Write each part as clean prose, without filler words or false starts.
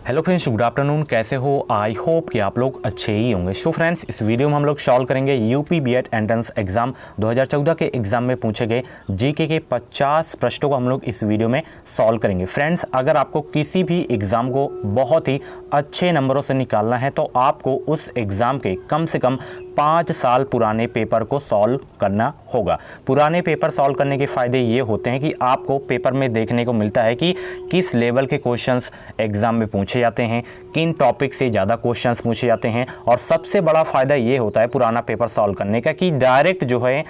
Hello friends, good afternoon. कैसे हो? I hope कि आप लोग अच्छे ही होंगे। सो फ्रेंड्स, इस वीडियो में हम लोग सॉल्व करेंगे यूपी बीएड एंट्रेंस एग्जाम 2014 के एग्जाम में पूछे गए जीके के 50 प्रश्नों को हम लोग इस वीडियो में सॉल्व करेंगे। फ्रेंड्स, अगर आपको किसी भी एग्जाम को बहुत ही अच्छे नंबरों से निकालना है तो आपको उस एग्जाम के कम से कम 5 साल पुराने पेपर को सॉल्व करना होगा। पुराने पेपर सॉल्व करने के फ़ायदे ये होते हैं कि आपको पेपर में देखने को मिलता है कि किस लेवल के क्वेश्चंस एग्जाम में पूछे जाते हैं, किन टॉपिक से ज़्यादा क्वेश्चंस पूछे जाते हैं। और सबसे बड़ा फ़ायदा ये होता है पुराना पेपर सॉल्व करने का कि डायरेक्ट जो है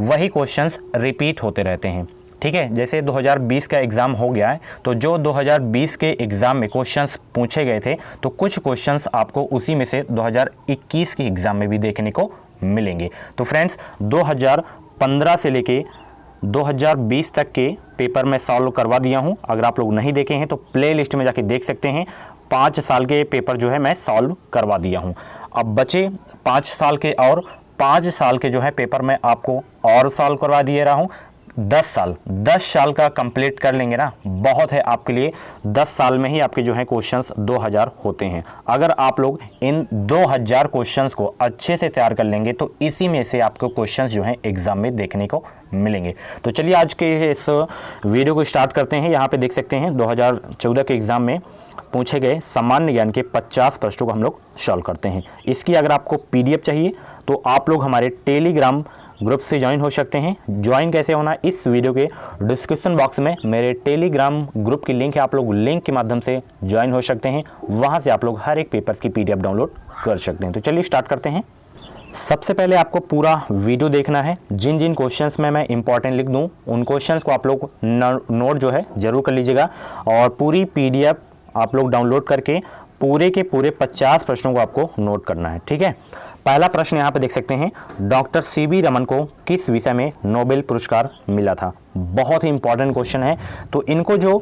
वही क्वेश्चंस रिपीट होते रहते हैं। ठीक है, जैसे 2020 का एग्ज़ाम हो गया है तो जो 2020 के एग्ज़ाम में क्वेश्चंस पूछे गए थे तो कुछ क्वेश्चंस आपको उसी में से 2021 के एग्ज़ाम में भी देखने को मिलेंगे। तो फ्रेंड्स, 2015 से लेके 2020 तक के पेपर मैं सॉल्व करवा दिया हूं। अगर आप लोग नहीं देखे हैं तो प्ले लिस्ट में जाके देख सकते हैं। 5 साल के पेपर जो है मैं सॉल्व करवा दिया हूं। अब बचे 5 साल के और 5 साल के जो है पेपर मैं आपको और सॉल्व करवा दिए रहा हूं। 10 साल का कंप्लीट कर लेंगे ना, बहुत है आपके लिए। 10 साल में ही आपके जो है क्वेश्चंस 2000 होते हैं। अगर आप लोग इन 2000 क्वेश्चंस को अच्छे से तैयार कर लेंगे तो इसी में से आपको क्वेश्चंस जो हैं एग्जाम में देखने को मिलेंगे। तो चलिए आज के इस वीडियो को स्टार्ट करते हैं। यहाँ पे देख सकते हैं 2014 के एग्ज़ाम में पूछे गए सामान्य ज्ञान के 50 प्रश्नों को हम लोग सॉल्व करते हैं। इसकी अगर आपको PDF चाहिए तो आप लोग हमारे टेलीग्राम ग्रुप से ज्वाइन हो सकते हैं। ज्वाइन कैसे होना, इस वीडियो के डिस्क्रिप्शन बॉक्स में मेरे टेलीग्राम ग्रुप की लिंक है। आप लोग लिंक के माध्यम से ज्वाइन हो सकते हैं। वहां से आप लोग हर एक पेपर्स की PDF डाउनलोड कर सकते हैं। तो चलिए स्टार्ट करते हैं। सबसे पहले आपको पूरा वीडियो देखना है। जिन जिन क्वेश्चंस में मैं इंपॉर्टेंट लिख दूं उन क्वेश्चंस को आप लोग नोट जो है ज़रूर कर लीजिएगा और पूरी PDF आप लोग डाउनलोड करके पूरे के पूरे 50 प्रश्नों को आपको नोट करना है। ठीक है, पहला प्रश्न यहाँ पे देख सकते हैं, डॉक्टर CB रमन को किस विषय में नोबेल पुरस्कार मिला था? बहुत ही इंपॉर्टेंट क्वेश्चन है। तो इनको जो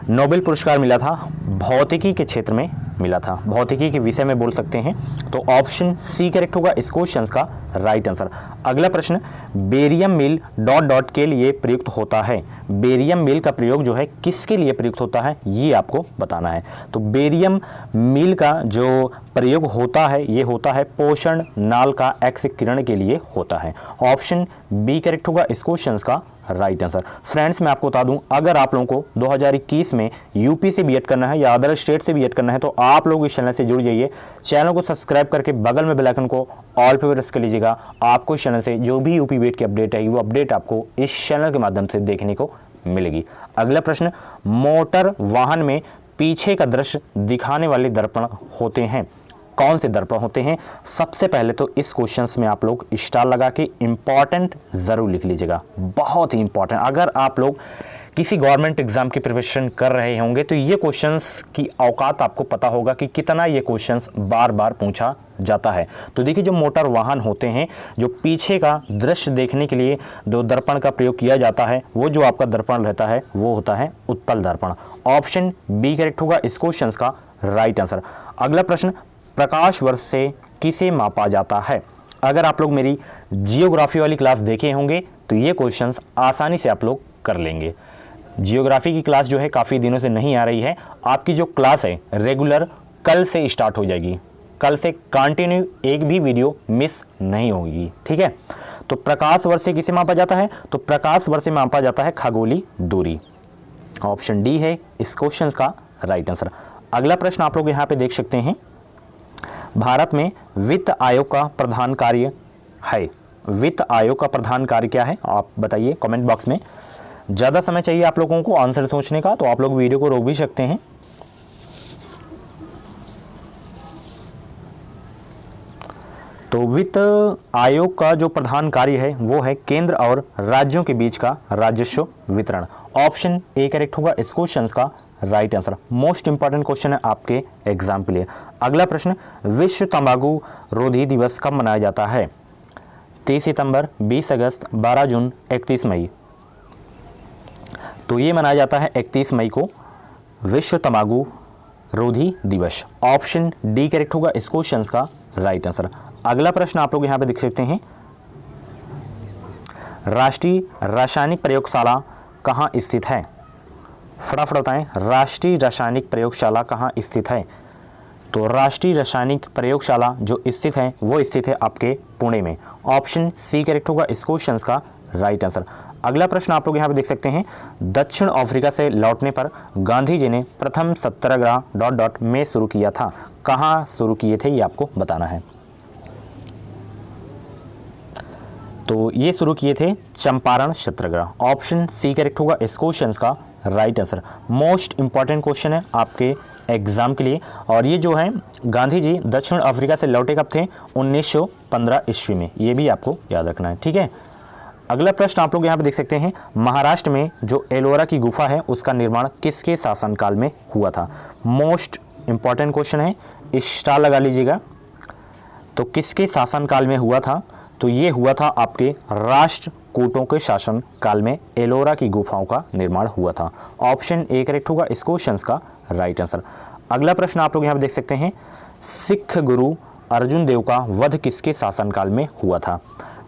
नोबेल पुरस्कार मिला था भौतिकी के क्षेत्र में मिला था, भौतिकी के विषय में बोल सकते हैं। तो ऑप्शन C करेक्ट होगा इस क्वेश्चन का राइट आंसर। अगला प्रश्न, बेरियम मिल ... के लिए प्रयुक्त होता है। बेरियम मिल का प्रयोग जो है किसके लिए प्रयुक्त होता है ये आपको बताना है। तो बेरियम मिल का जो प्रयोग होता है ये होता है पोषण नाल का एक्स किरण के लिए होता है। ऑप्शन B करेक्ट होगा इस क्वेश्चन का राइट आंसर। फ्रेंड्स, मैं आपको बता दूं, अगर आप लोगों को 2021 में यूपी से बीएड करना है या अदर स्टेट से बीएड करना है तो आप लोग इस चैनल से जुड़ जाइए। चैनल को सब्सक्राइब करके बगल में बेल आइकन को ऑल पे प्रेस कर लीजिएगा। आपको इस चैनल से जो भी यूपी बीएड की अपडेट है वो अपडेट आपको इस चैनल के माध्यम से देखने को मिलेगी। अगला प्रश्न, मोटर वाहन में पीछे का दृश्य दिखाने वाले दर्पण होते हैं। कौन से दर्पण होते हैं? सबसे पहले तो इस क्वेश्चंस में आप लोग स्टार लगा के इंपॉर्टेंट ज़रूर लिख लीजिएगा, बहुत ही इंपॉर्टेंट। अगर आप लोग किसी गवर्नमेंट एग्जाम की प्रिपरेशन कर रहे होंगे तो ये क्वेश्चंस की औकात आपको पता होगा कि कितना ये क्वेश्चंस बार बार पूछा जाता है। तो देखिए, जो मोटर वाहन होते हैं, जो पीछे का दृश्य देखने के लिए जो दर्पण का प्रयोग किया जाता है वो जो आपका दर्पण रहता है वो होता है उत्तल दर्पण। ऑप्शन B करेक्ट होगा इस क्वेश्चन का राइट आंसर। अगला प्रश्न, प्रकाश वर्ष से किसे मापा जाता है? अगर आप लोग मेरी जियोग्राफी वाली क्लास देखे होंगे तो ये क्वेश्चंस आसानी से आप लोग कर लेंगे। जियोग्राफी की क्लास जो है काफ़ी दिनों से नहीं आ रही है। आपकी जो क्लास है रेगुलर कल से स्टार्ट हो जाएगी। कल से कंटिन्यू एक भी वीडियो मिस नहीं होगी। ठीक है, तो प्रकाश वर्ष से किसे मापा जाता है? तो प्रकाश वर्ष से मापा जाता है खगोलीय दूरी। ऑप्शन D है इस क्वेश्चन का राइट आंसर। अगला प्रश्न आप लोग यहाँ पे देख सकते हैं, भारत में वित्त आयोग का प्रधान कार्य है। वित्त आयोग का प्रधान कार्य क्या है आप बताइए कमेंट बॉक्स में। ज़्यादा समय चाहिए आप लोगों को आंसर सोचने का तो आप लोग वीडियो को रोक भी सकते हैं। तो वित्त आयोग का जो प्रधान कार्य है वो है केंद्र और राज्यों के बीच का राजस्व वितरण। ऑप्शन A करेक्ट होगा इस क्वेश्चन का right answer. Most important question है आपके एग्जाम के लिए। अगला प्रश्न, विश्व तंबाकू रोधी दिवस कब मनाया जाता है? 30 सितंबर, 20 अगस्त, 12 जून, 31 मई। तो ये मनाया जाता है 31 मई को विश्व तंबाकू रोधी दिवस। ऑप्शन D करेक्ट होगा इस क्वेश्चन का राइट आंसर। अगला प्रश्न आप लोग यहाँ पे देख सकते हैं, राष्ट्रीय रासायनिक प्रयोगशाला कहाँ स्थित है? फटाफट बताएं, राष्ट्रीय रासायनिक प्रयोगशाला कहाँ स्थित है? तो राष्ट्रीय रासायनिक प्रयोगशाला जो स्थित है वो स्थित है आपके पुणे में। ऑप्शन सी करेक्ट होगा इस क्वेश्चन का राइट आंसर। अगला प्रश्न आप लोग यहाँ पे देख सकते हैं, दक्षिण अफ्रीका से लौटने पर गांधी जी ने प्रथम सत्याग्रह डॉट डॉट में शुरू किया था। कहाँ शुरू किए थे ये आपको बताना है। तो ये शुरू किए थे चंपारण सत्याग्रह। ऑप्शन सी करेक्ट होगा इस क्वेश्चन का right answer. Most important question है आपके एग्जाम के लिए। और ये जो है गांधी जी दक्षिण अफ्रीका से लौटे कब थे? 1915 ईस्वी में। ये भी आपको याद रखना है, ठीक है। अगला प्रश्न आप लोग यहाँ पे देख सकते हैं, महाराष्ट्र में जो एलोरा की गुफा है उसका निर्माण किसके शासनकाल में हुआ था? मोस्ट इंपॉर्टेंट क्वेश्चन है, स्टार लगा लीजिएगा। तो किसके शासनकाल में हुआ था? तो ये हुआ था आपके राष्ट्रकूटों के शासन काल में एलोरा की गुफाओं का निर्माण हुआ था। ऑप्शन ए करेक्ट होगा इस क्वेश्चन का राइट आंसर। अगला प्रश्न आप लोग यहाँ पे देख सकते हैं, सिख गुरु अर्जुन देव का वध किसके शासनकाल में हुआ था?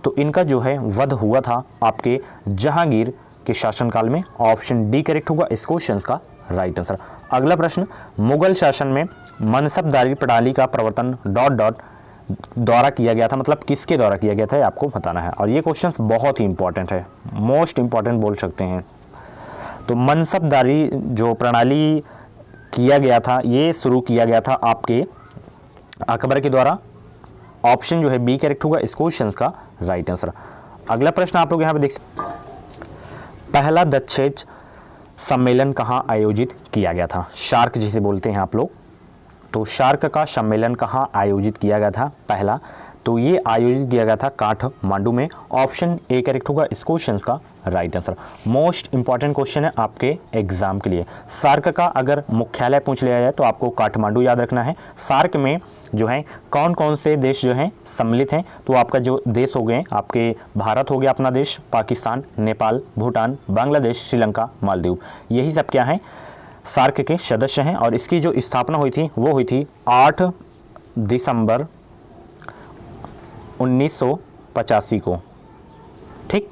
तो इनका जो है वध हुआ था आपके जहांगीर के शासनकाल में। ऑप्शन डी करेक्ट होगा इस क्वेश्चन का राइट आंसर। अगला प्रश्न, मुगल शासन में मनसबदारी प्रणाली का प्रवर्तन डॉट डॉट द्वारा किया गया था, मतलब किसके द्वारा किया गया था आपको बताना है। और ये क्वेश्चंस बहुत ही इंपॉर्टेंट है, मोस्ट इंपॉर्टेंट बोल सकते हैं। तो मनसबदारी जो प्रणाली किया गया था ये शुरू किया गया था आपके अकबर के द्वारा। ऑप्शन जो है बी करेक्ट होगा इस क्वेश्चन का राइट आंसर। अगला प्रश्न आप लोग यहाँ पे देख सकते, पहला दक्षेज सम्मेलन कहाँ आयोजित किया गया था? शार्क जिसे बोलते हैं आप लोग। तो शार्क का सम्मेलन कहाँ आयोजित किया गया था पहला? तो ये आयोजित किया गया था काठमांडू में। ऑप्शन ए करेक्ट होगा इस क्वेश्चन का right answer. Most important question है आपके एग्जाम के लिए। सार्क का अगर मुख्यालय पूछ लिया जाए तो आपको काठमांडू याद रखना है। सार्क में जो है कौन कौन से देश जो हैं सम्मिलित हैं? तो आपका जो देश हो गए आपके, भारत हो गया अपना देश, पाकिस्तान, नेपाल, भूटान, बांग्लादेश, श्रीलंका, मालदीव, यही सब क्या है सार्क के सदस्य हैं। और इसकी जो स्थापना हुई थी वो हुई थी 8 दिसंबर 1985 को, ठीक।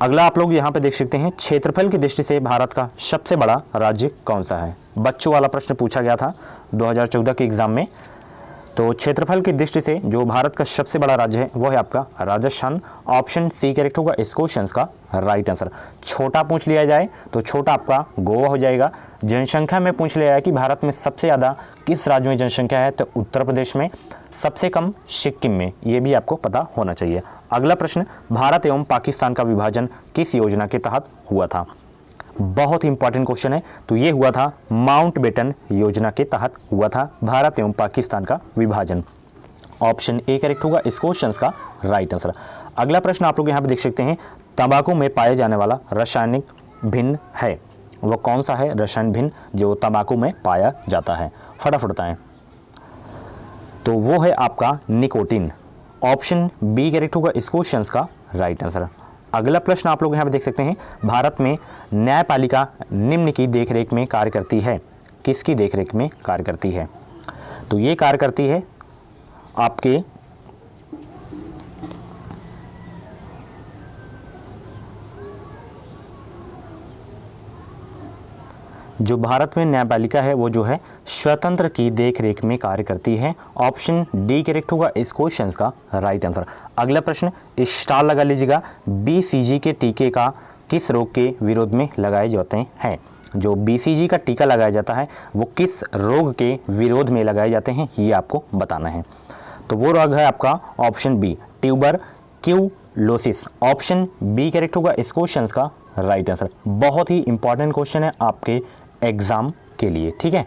अगला आप लोग यहाँ पे देख सकते हैं, क्षेत्रफल की दृष्टि से भारत का सबसे बड़ा राज्य कौन सा है? बच्चों वाला प्रश्न पूछा गया था 2014 के एग्जाम में। तो क्षेत्रफल की दृष्टि से जो भारत का सबसे बड़ा राज्य है वो है आपका राजस्थान। ऑप्शन सी करेक्ट होगा इस क्वेश्चन का राइट आंसर। छोटा पूछ लिया जाए तो छोटा आपका गोवा हो जाएगा। जनसंख्या में पूछ लिया जाए कि भारत में सबसे ज़्यादा किस राज्य में जनसंख्या है, तो उत्तर प्रदेश में, सबसे कम सिक्किम में, ये भी आपको पता होना चाहिए। अगला प्रश्न, भारत एवं पाकिस्तान का विभाजन किस योजना के तहत हुआ था? बहुत इंपॉर्टेंट क्वेश्चन है। तो ये हुआ था माउंटबेटन योजना के तहत हुआ था भारत एवं पाकिस्तान का विभाजन। ऑप्शन ए करेक्ट होगा इस क्वेश्चन का राइट आंसर। अगला प्रश्न आप लोग यहाँ पे देख सकते हैं, तंबाकू में पाए जाने वाला रासायनिक भिन्न है, वह कौन सा है रसायन भिन्न जो तंबाकू में पाया जाता है? फटाफट बताएं। तो वो है आपका निकोटीन। ऑप्शन बी करेक्ट होगा इस क्वेश्चन का राइट आंसर। अगला प्रश्न आप लोग यहाँ पे देख सकते हैं, भारत में न्यायपालिका निम्न की देखरेख में कार्य करती है, किसकी देखरेख में कार्य करती है? तो ये कार्य करती है आपके जो भारत में न्यायपालिका है वो जो है स्वतंत्र की देखरेख में कार्य करती है। ऑप्शन डी करेक्ट होगा इस क्वेश्चन का राइट आंसर। अगला प्रश्न, स्टार लगा लीजिएगा, बीसीजी के टीके का किस रोग के विरोध में लगाए जाते हैं? जो बीसीजी का टीका लगाया जाता है वो किस रोग के विरोध में लगाए जाते हैं ये आपको बताना है। तो वो रोग है आपका option B, tuberculosis. Option B correct होगा इस क्वेश्चन का राइट आंसर। बहुत ही इंपॉर्टेंट क्वेश्चन है आपके एग्जाम के लिए, ठीक है।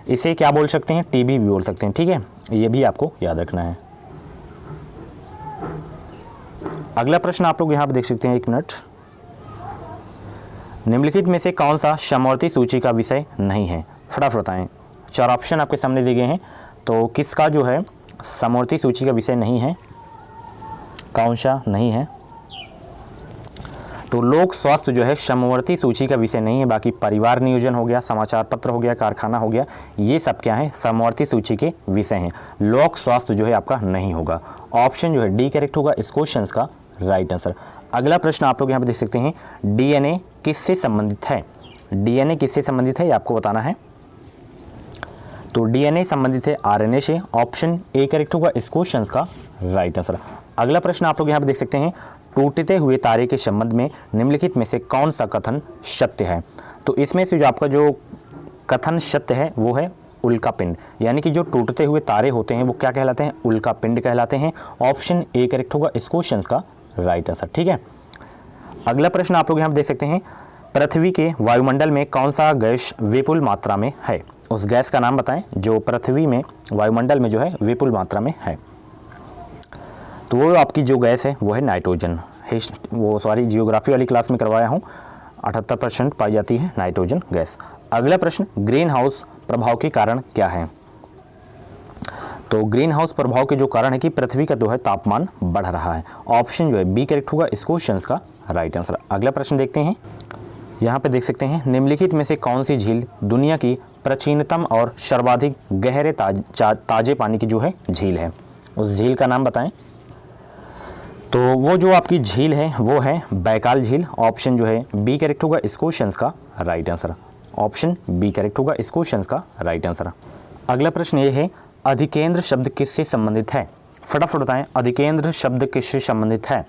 इसे क्या बोल सकते हैं? टीबी भी बोल सकते हैं, ठीक है। ये भी आपको याद रखना है। अगला प्रश्न आप लोग यहाँ पे देख सकते हैं, एक मिनट। निम्नलिखित में से कौन सा समवर्ती सूची का विषय नहीं है? फटाफट बताएं। 4 ऑप्शन आपके सामने दिए गए हैं, तो किसका जो है समवर्ती सूची का विषय नहीं है, कौन सा नहीं है? तो लोक स्वास्थ्य जो है समवर्ती सूची का विषय नहीं है। बाकी परिवार नियोजन हो गया, समाचार पत्र हो गया, कारखाना हो गया, ये सब क्या है समवर्ती सूची के विषय हैं। लोक स्वास्थ्य जो है आपका नहीं होगा। ऑप्शन जो है डी करेक्ट होगा इस क्वेश्चन का राइट आंसर। अगला प्रश्न आप लोग यहाँ पे देख सकते हैं, डीएनए किससे संबंधित है? डीएनए किससे संबंधित है ये आपको बताना है। तो डीएनए संबंधित है आरएनए से। ऑप्शन ए करेक्ट होगा इस क्वेश्चन का राइट आंसर। अगला प्रश्न आप लोग यहाँ पे देख सकते हैं, टूटते हुए तारे के संबंध में निम्नलिखित में से कौन सा कथन सत्य है। तो इसमें से जो आपका जो कथन सत्य है वो है उल्का पिंड, यानी कि जो टूटते हुए तारे होते हैं वो क्या कहलाते हैं, उल्का पिंड कहलाते हैं। ऑप्शन ए करेक्ट होगा इस क्वेश्चन का राइट आंसर। ठीक है, अगला प्रश्न आप लोग यहाँ पे देख सकते हैं, पृथ्वी के वायुमंडल में कौन सा गैस विपुल मात्रा में है। उस गैस का नाम बताएं जो पृथ्वी में वायुमंडल में जो है विपुल मात्रा में है। तो वो आपकी जो गैस है वो है नाइट्रोजन। जियोग्राफी वाली क्लास में करवाया हूँ, 78% पाई जाती है नाइट्रोजन गैस। अगला प्रश्न, ग्रीन हाउस प्रभाव के कारण क्या है। तो ग्रीन हाउस प्रभाव के जो कारण है कि पृथ्वी का जो है तापमान बढ़ रहा है। ऑप्शन जो है बी करेक्ट होगा इस क्वेश्चन का राइट आंसर। अगला प्रश्न देखते हैं, यहाँ पे देख सकते हैं, निम्नलिखित में से कौन सी झील दुनिया की प्राचीनतम और सर्वाधिक गहरे ताजे पानी की जो है झील है। उस झील का नाम बताएं। तो वो जो आपकी झील है वो है बैकाल झील। ऑप्शन जो है बी करेक्ट होगा इस क्वेश्चन का right answer. Option B correct होगा इस क्वेश्चन का राइट आंसर। अगला प्रश्न ये है, अधिकेंद्र शब्द किससे संबंधित है। फटाफट बताएं, अधिकेंद्र शब्द किससे संबंधित है।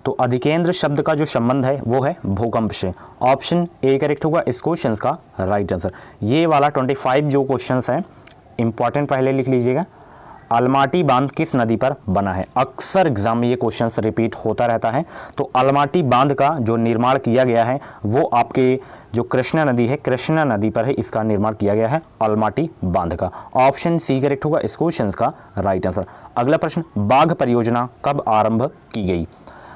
तो अधिकेंद्र शब्द का जो संबंध है वो है भूकंप से। ऑप्शन ए करेक्ट होगा इस क्वेश्चन का राइट आंसर। ये वाला 25 जो क्वेश्चंस हैं इंपॉर्टेंट पहले लिख लीजिएगा। अलमाटी बांध किस नदी पर बना है। अक्सर एग्जाम में ये क्वेश्चंस रिपीट होता रहता है। तो अलमाटी बांध का जो निर्माण किया गया है वो आपके जो कृष्णा नदी है, कृष्णा नदी पर है इसका निर्माण किया गया है अलमाटी बांध का। ऑप्शन सी करेक्ट होगा इस क्वेश्चन का राइट आंसर। अगला प्रश्न, बाघ परियोजना कब आरंभ की गई।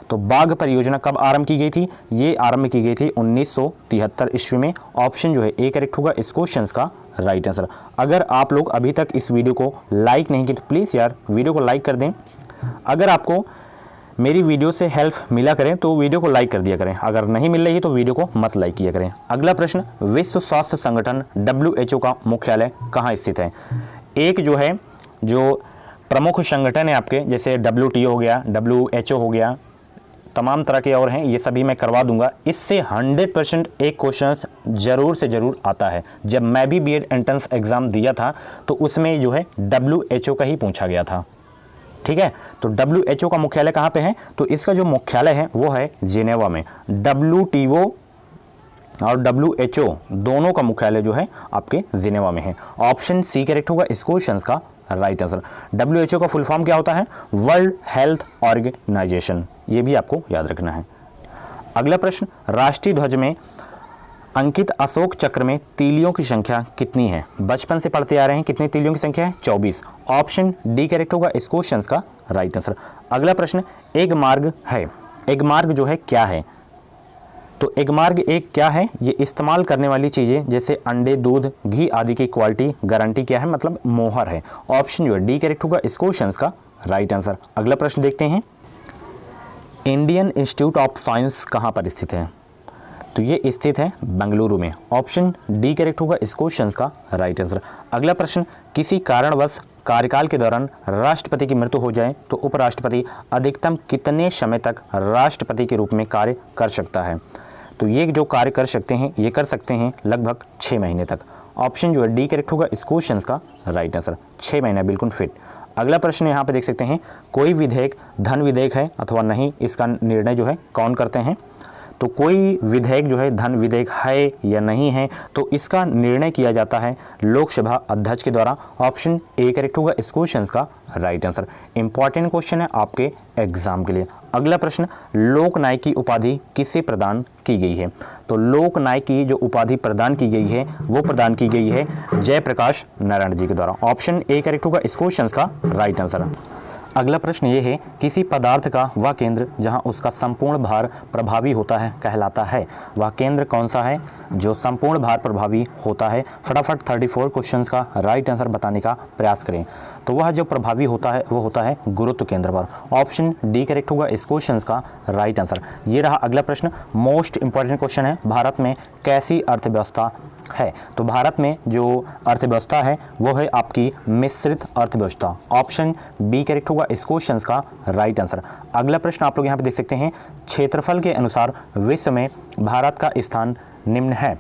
तो बाघ परियोजना कब आरंभ की गई थी, ये आरंभ की गई थी 1973 ईस्वी में। ऑप्शन जो है ए करेक्ट होगा इस क्वेश्चन का राइट आंसर। अगर आप लोग अभी तक इस वीडियो को लाइक नहीं किए तो प्लीज़ यार वीडियो को लाइक कर दें। अगर आपको मेरी वीडियो से हेल्प मिला करें तो वीडियो को लाइक कर दिया करें, अगर नहीं मिल रही है तो वीडियो को मत लाइक किया करें। अगला प्रश्न, विश्व स्वास्थ्य संगठन WHO का मुख्यालय कहाँ स्थित है। एक जो है जो प्रमुख संगठन है आपके, जैसे WTO हो गया, WHO हो गया, तमाम तरह के और हैं, ये सभी मैं करवा दूंगा। इससे 100% एक क्वेश्चन ज़रूर से ज़रूर आता है। जब मैं भी बीएड एंट्रेंस एग्ज़ाम दिया था तो उसमें जो है WHO का ही पूछा गया था। ठीक है, तो WHO का मुख्यालय कहाँ पे है। तो इसका जो मुख्यालय है वो है जिनेवा में। WTO और WHO दोनों का मुख्यालय जो है आपके जिनेवा में है। ऑप्शन सी करेक्ट होगा इस क्वेश्चन का राइट आंसर। WHO का फुल फॉर्म क्या होता है, वर्ल्ड हेल्थ ऑर्गेनाइजेशन, ये भी आपको याद रखना है। अगला प्रश्न, राष्ट्रीय ध्वज में अंकित अशोक चक्र में तीलियों की संख्या कितनी है। बचपन से पढ़ते आ रहे हैं, कितनी तीलियों की संख्या है, 24। ऑप्शन डी करेक्ट होगा इस क्वेश्चन का राइट आंसर। अगला प्रश्न, एग मार्ग है, एग मार्ग जो है क्या है। तो एग मार्ग एक क्या है, ये इस्तेमाल करने वाली चीज़ें जैसे अंडे, दूध, घी आदि की क्वालिटी गारंटी क्या है, मतलब मोहर है। ऑप्शन जो है डी करेक्ट होगा इस क्वेश्चन का राइट आंसर। अगला प्रश्न देखते हैं, इंडियन इंस्टीट्यूट ऑफ साइंस कहाँ पर स्थित है। तो ये स्थित है बेंगलुरु में। ऑप्शन डी करेक्ट होगा इस क्वेश्चन का राइट आंसर। अगला प्रश्न, किसी कारणवश कार्यकाल के दौरान राष्ट्रपति की मृत्यु हो जाए तो उपराष्ट्रपति अधिकतम कितने समय तक राष्ट्रपति के रूप में कार्य कर सकता है। तो ये जो कार्य कर सकते हैं ये कर सकते हैं लगभग 6 महीने तक। ऑप्शन जो है डी करेक्ट होगा इस क्वेश्चन का राइट आंसर। 6 महीना बिल्कुल फिट। अगला प्रश्न यहाँ पे देख सकते हैं, कोई विधेयक धन विधेयक है अथवा नहीं, इसका निर्णय जो है कौन करते हैं। तो कोई विधेयक जो है धन विधेयक है या नहीं है, तो इसका निर्णय किया जाता है लोकसभा अध्यक्ष के द्वारा। ऑप्शन ए करेक्ट होगा इस क्वेश्चन का राइट आंसर। इंपॉर्टेंट क्वेश्चन है आपके एग्जाम के लिए। अगला प्रश्न, लोकनायक की उपाधि किसे प्रदान की गई है। तो लोकनायक की जो उपाधि प्रदान की गई है वो प्रदान की गई है जयप्रकाश नारायण जी के द्वारा। ऑप्शन ए करेक्ट होगा इस क्वेश्चन का राइट आंसर। अगला प्रश्न ये है, किसी पदार्थ का वह केंद्र जहां उसका संपूर्ण भार प्रभावी होता है कहलाता है। वह केंद्र कौन सा है जो संपूर्ण भार प्रभावी होता है। फटाफट 34 क्वेश्चंस का राइट आंसर बताने का प्रयास करें। तो वह जो प्रभावी होता है वो होता है गुरुत्व केंद्र पर। ऑप्शन डी करेक्ट होगा इस क्वेश्चन का राइट आंसर। ये रहा अगला प्रश्न, मोस्ट इंपॉर्टेंट क्वेश्चन है, भारत में कैसी अर्थव्यवस्था है। तो भारत में जो अर्थव्यवस्था है वो है आपकी मिश्रित अर्थव्यवस्था। ऑप्शन बी करेक्ट होगा इस क्वेश्चन का राइट आंसर। अगला प्रश्न आप लोग यहाँ पे देख सकते हैं, क्षेत्रफल के अनुसार विश्व में भारत का स्थान निम्न है।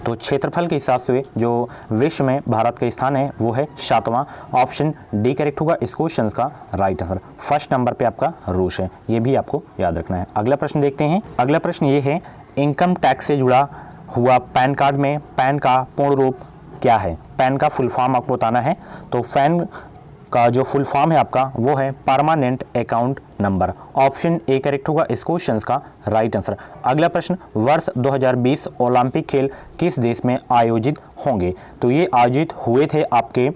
तो क्षेत्रफल के हिसाब से जो विश्व में भारत का स्थान है वो है 7वां। ऑप्शन डी करेक्ट होगा इस क्वेश्चन का राइट आंसर। फर्स्ट नंबर पे आपका रूस है, ये भी आपको याद रखना है। अगला प्रश्न देखते हैं। अगला प्रश्न ये है, इनकम टैक्स से जुड़ा हुआ पैन कार्ड में पैन का पूर्ण रूप क्या है? पैन का फुल फॉर्म आपको बताना है। तो पैन का जो फुल फॉर्म है आपका वो है permanent account number. Option A correct होगा इस क्वेश्चन का राइट आंसर। अगला प्रश्न, वर्ष 2020 ओलंपिक खेल किस देश में आयोजित होंगे? तो ये आयोजित हुए थे आपके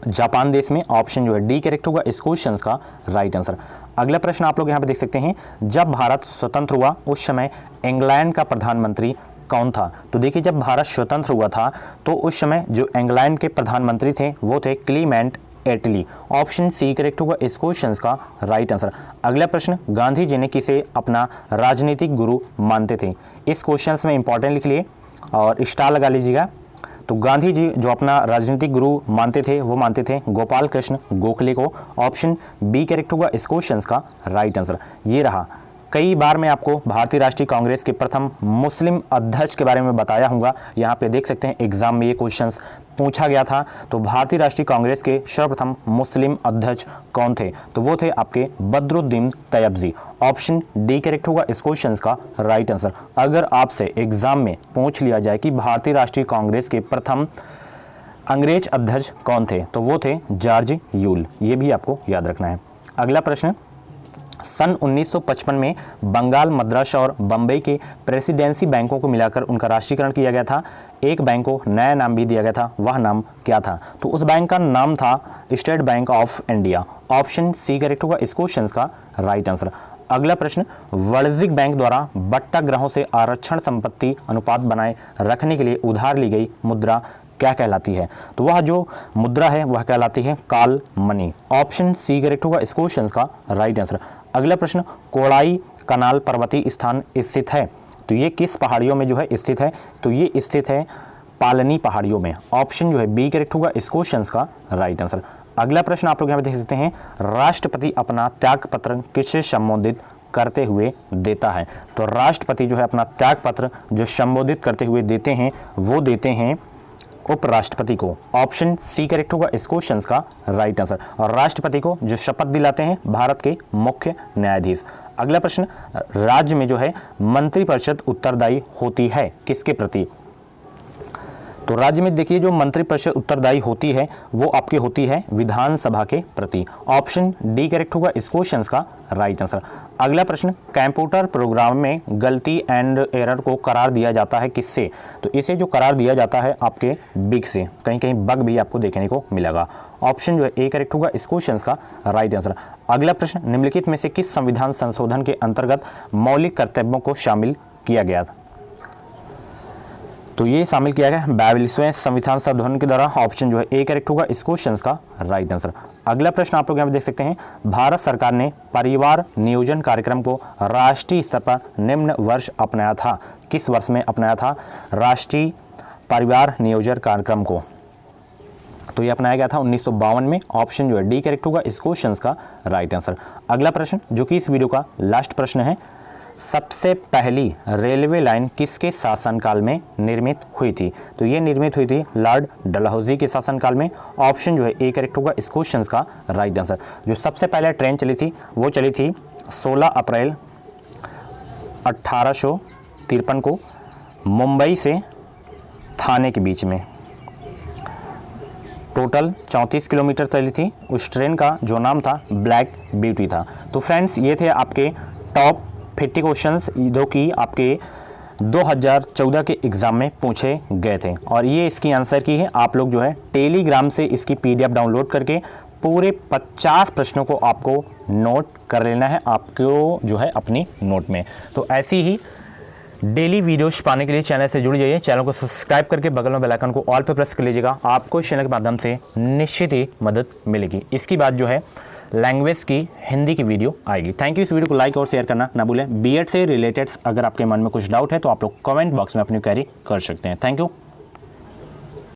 जापान देश में। ऑप्शन जो है डी करेक्ट होगा इस क्वेश्चन का राइट आंसर। अगला प्रश्न आप लोग यहाँ पे देख सकते हैं, जब भारत स्वतंत्र हुआ उस समय इंग्लैंड का प्रधानमंत्री कौन था? तो देखिए, जब भारत स्वतंत्र हुआ था तो उस समय जो इंग्लैंड के प्रधानमंत्री थे वो थे क्लीमेंट एटली। ऑप्शन सी करेक्ट होगा इस क्वेश्चन का राइट आंसर। अगला प्रश्न, गांधी जी ने किसे अपना राजनीतिक गुरु मानते थे? इस क्वेश्चन में इंपॉर्टेंट लिख लिए और स्टार लगा लीजिएगा। तो गांधी जी जो अपना राजनीतिक गुरु मानते थे वो मानते थे गोपाल कृष्ण गोखले को। ऑप्शन बी करेक्ट होगा इस क्वेश्चन का राइट आंसर। ये रहा। कई बार मैं आपको भारतीय राष्ट्रीय कांग्रेस के प्रथम मुस्लिम अध्यक्ष के बारे में बताया हूँगा। यहाँ पे देख सकते हैं एग्जाम में ये क्वेश्चंस पूछा गया था। तो भारतीय राष्ट्रीय कांग्रेस के सर्वप्रथम मुस्लिम अध्यक्ष कौन थे? तो वो थे आपके Badruddin Tyabji. Option D correct होगा इस क्वेश्चन का राइट आंसर। अगर आपसे एग्जाम में पूछ लिया जाए कि भारतीय राष्ट्रीय कांग्रेस के प्रथम अंग्रेज अध्यक्ष कौन थे, तो वो थे जॉर्ज यूल। ये भी आपको याद रखना है। अगला प्रश्न, सन 1955 में बंगाल, मद्रास और बम्बई के प्रेसिडेंसी बैंकों को मिलाकर उनका राष्ट्रीयकरण किया गया था। एक बैंक को नया नाम भी दिया गया था, वह नाम क्या था? तो उस बैंक का नाम था state bank of India. Option C correct होगा इस क्वेश्चन का राइट आंसर। अगला प्रश्न, वाणिज्यिक बैंक द्वारा बट्टाग्रहों से आरक्षण संपत्ति अनुपात बनाए रखने के लिए उधार ली गई मुद्रा क्या कहलाती है? तो वह जो मुद्रा है वह कहलाती है काल मनी। ऑप्शन सी करेक्ट होगा इस क्वेश्चन का राइट आंसर। अगला प्रश्न, कोड़ाई कनाल पर्वतीय स्थान स्थित है, तो ये किस पहाड़ियों में जो है स्थित है? तो ये स्थित है पालनी पहाड़ियों में। ऑप्शन जो है बी करेक्ट होगा इस क्वेश्चन का राइट आंसर। अगला प्रश्न आप लोग यहाँ पे देख सकते हैं, राष्ट्रपति अपना त्याग पत्र किससे संबोधित करते हुए देता है? तो राष्ट्रपति जो है अपना त्याग पत्र जो संबोधित करते हुए देते हैं वो देते हैं उपराष्ट्रपति को। ऑप्शन सी करेक्ट होगा इस क्वेश्चन का राइट आंसर। और राष्ट्रपति को जो शपथ दिलाते हैं भारत के मुख्य न्यायाधीश। अगला प्रश्न, राज्य में जो है मंत्रिपरिषद उत्तरदायी होती है किसके प्रति? तो राज्य में देखिए जो मंत्रिपरिषद उत्तरदायी होती है वो आपकी होती है विधानसभा के प्रति। ऑप्शन डी करेक्ट होगा इस क्वेश्चन का राइट आंसर। अगला प्रश्न, कंप्यूटर प्रोग्राम में गलती एंड एरर को करार दिया जाता है किससे? तो इसे जो करार दिया जाता है आपके बिग से। कहीं कहीं बग भी आपको देखने को मिलेगा। ऑप्शन जो है ए करेक्ट होगा इस क्वेश्चन का राइट आंसर। अगला प्रश्न, निम्नलिखित में से किस संविधान संशोधन के अंतर्गत मौलिक कर्तव्यों को शामिल किया गया था? तो ये शामिल किया गया 42वें संविधान संशोधन के द्वारा। ऑप्शन जो है ए करेक्ट होगा इस क्वेश्चन का राइट आंसर। अगला प्रश्न आप लोग यहाँ पे देख सकते हैं, भारत सरकार ने परिवार नियोजन कार्यक्रम को राष्ट्रीय स्तर पर निम्न वर्ष अपनाया था। किस वर्ष में अपनाया था राष्ट्रीय परिवार नियोजन कार्यक्रम को? तो ये अपनाया गया था 1952 में। ऑप्शन जो है डी करेक्ट होगा इस क्वेश्चन का राइट आंसर। अगला प्रश्न जो कि इस वीडियो का लास्ट प्रश्न है, सबसे पहली रेलवे लाइन किसके शासनकाल में निर्मित हुई थी? तो ये निर्मित हुई थी लॉर्ड डलहौजी के शासनकाल में। ऑप्शन जो है ए करेक्ट होगा इस क्वेश्चन का राइट आंसर। जो सबसे पहले ट्रेन चली थी वो चली थी 16 अप्रैल 1853 को मुंबई से थाने के बीच में। टोटल 34 किलोमीटर चली थी। उस ट्रेन का जो नाम था ब्लैक ब्यूटी था। तो फ्रेंड्स ये थे आपके टॉप 50 क्वेश्चंस जो कि आपके 2014 के एग्ज़ाम में पूछे गए थे और ये इसकी आंसर की है। आप लोग जो है टेलीग्राम से इसकी PDF डाउनलोड करके पूरे 50 प्रश्नों को आपको नोट कर लेना है आपको जो है अपनी नोट में। तो ऐसी ही डेली वीडियोस पाने के लिए चैनल से जुड़ जाइए। चैनल को सब्सक्राइब करके बगल में बेल आइकन को ऑल पे प्रेस कर लीजिएगा। आपको इस चैनल के माध्यम से निश्चित ही मदद मिलेगी। इसकी बाद जो है लैंग्वेज की हिंदी की वीडियो आएगी। Thank you. इस वीडियो को लाइक और शेयर करना ना भूलें। बीएड से रिलेटेड अगर आपके मन में कुछ डाउट है तो आप लोग कमेंट बॉक्स में अपनी क्वेरी कर सकते हैं। Thank you.